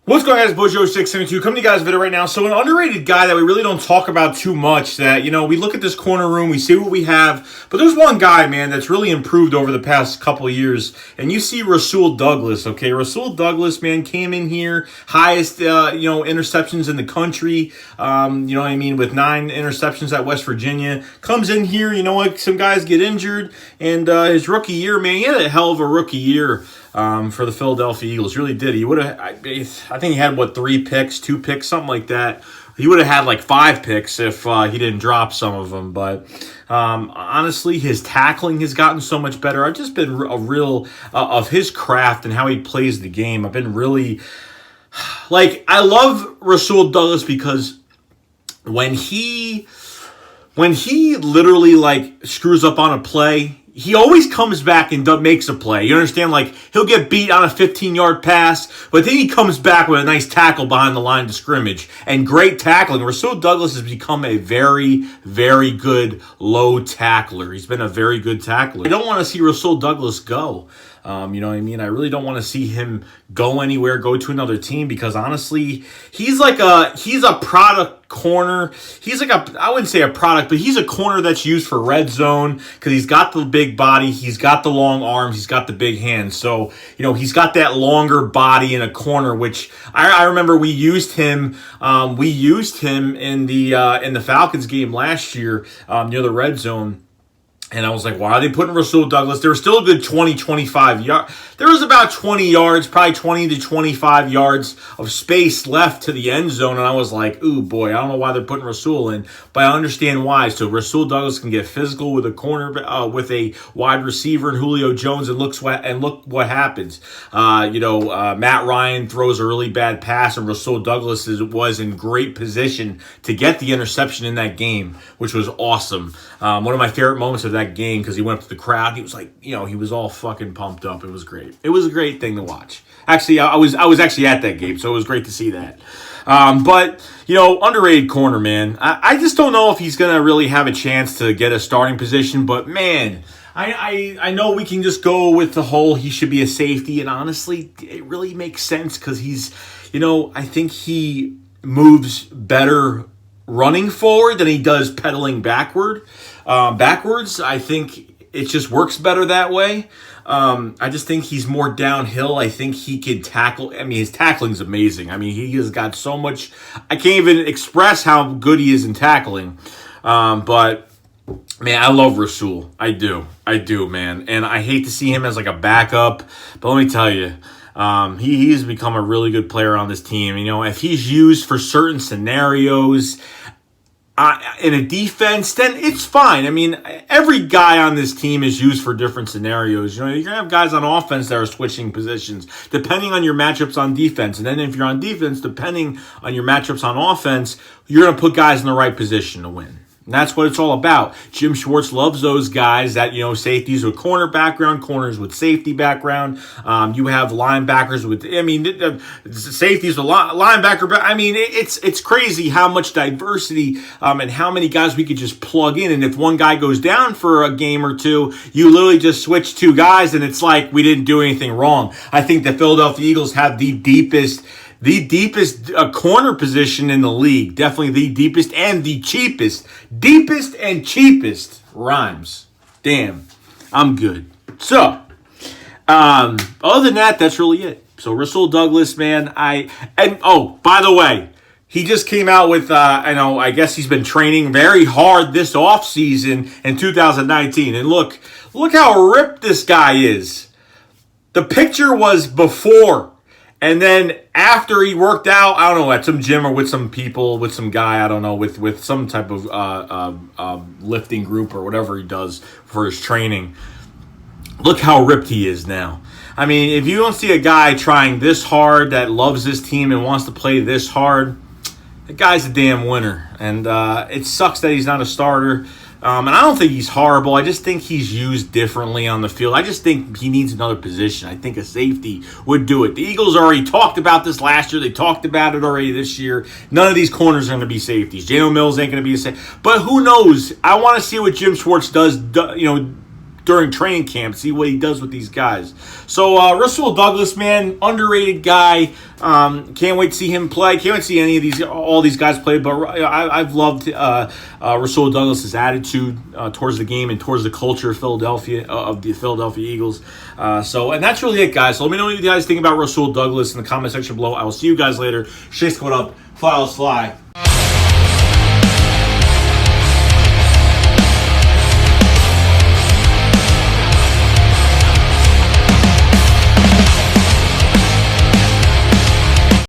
What's going on, guys? Bojo672 coming to you guys a video right now. So an underrated guy that we really don't talk about too much that, we look at this corner room, we see what we have, but there's one guy, man, that's really improved over the past couple of years, and you see Rasul Douglas, okay? Rasul Douglas, man, came in here, highest, interceptions in the country, with 9 interceptions at West Virginia, comes in here, some guys get injured, and his rookie year, man, he had a hell of a rookie year. For the Philadelphia Eagles, really did. He would have, I think he had, 3 picks, 2 picks, something like that. He would have had 5 picks if he didn't drop some of them. But honestly, his tackling has gotten so much better. I've just been a real, of his craft and how he plays the game. I've been really, I love Rasul Douglas because when he literally, screws up on a play, he always comes back and makes a play. You understand? He'll get beat on a 15-yard pass, but then he comes back with a nice tackle behind the line of scrimmage. And great tackling. Rasul Douglas has become a very, very good low tackler. He's been a very good tackler. I don't want to see Rasul Douglas go. You know what I mean? I really don't want to see him go anywhere, go to another team, because honestly, he's a product corner. I wouldn't say a product, but he's a corner that's used for red zone because he's got the big body, he's got the long arms, he's got the big hands. So, he's got that longer body in a corner, which I remember we used him in the Falcons game last year near the red zone. And I was like, why are they putting Rasul Douglas? There was still a good 20, 25 yards. There was about 20 yards, probably 20 to 25 yards of space left to the end zone. And I was like, ooh, boy, I don't know why they're putting Rasul in, but I understand why. So Rasul Douglas can get physical with a corner, with a wide receiver and Julio Jones, and look what happens. Matt Ryan throws a really bad pass, and Rasul Douglas was in great position to get the interception in that game, which was awesome. One of my favorite moments of that game, because he went up to the crowd. He was he was all fucking pumped up. It was great. It was a great thing to watch. Actually, I was actually at that game, so it was great to see that. But underrated corner, man. I just don't know if he's gonna really have a chance to get a starting position. But man, I know we can just go with the whole he should be a safety, and honestly, it really makes sense because he's, I think he moves better running forward than he does pedaling backwards. I think it just works better that way. I just think he's more downhill. I think he can tackle. I mean, his tackling's amazing. I mean, he has got so much. I can't even express how good he is in tackling. But man, I love Rasul. I do, man. And I hate to see him as a backup. But let me tell you, he's become a really good player on this team. If he's used for certain scenarios in a defense, then it's fine. I mean, every guy on this team is used for different scenarios. You're going to have guys on offense that are switching positions depending on your matchups on defense. And then if you're on defense, depending on your matchups on offense, you're going to put guys in the right position to win. And that's what it's all about. Jim Schwartz loves those guys that, safeties with corner background, corners with safety background. You have linebackers with, safeties with linebacker. It's crazy how much diversity and how many guys we could just plug in. And if one guy goes down for a game or two, you literally just switch 2 guys and it's like we didn't do anything wrong. I think the Philadelphia Eagles have the deepest corner position in the league. Definitely the deepest and the cheapest. Deepest and cheapest rhymes. Damn, I'm good. So, other than that, that's really it. So Rasul Douglas, man, by the way, he just came out with, I guess he's been training very hard this offseason in 2019. And look how ripped this guy is. The picture was before. And then after he worked out, I don't know, at some gym or with some people, with some guy, I don't know, with some type of lifting group or whatever he does for his training. Look how ripped he is now. I mean, if you don't see a guy trying this hard that loves this team and wants to play this hard, the guy's a damn winner. And it sucks that he's not a starter. And I don't think he's horrible. I just think he's used differently on the field. I just think he needs another position. I think a safety would do it. The Eagles already talked about this last year. They talked about it already this year. None of these corners are going to be safeties. Jalen Mills ain't going to be a safety. But who knows? I want to see what Jim Schwartz does, during training camp, see what he does with these guys. So Rasul Douglas, man, underrated guy. Can't wait to see him play. Can't wait to see all these guys play. But I've loved Rasul Douglas's attitude towards the game and towards the culture of Philadelphia, of the Philadelphia Eagles. And that's really it, guys. So let me know what you guys think about Rasul Douglas in the comment section below. I will see you guys later. Shakes going up. Fly, fly.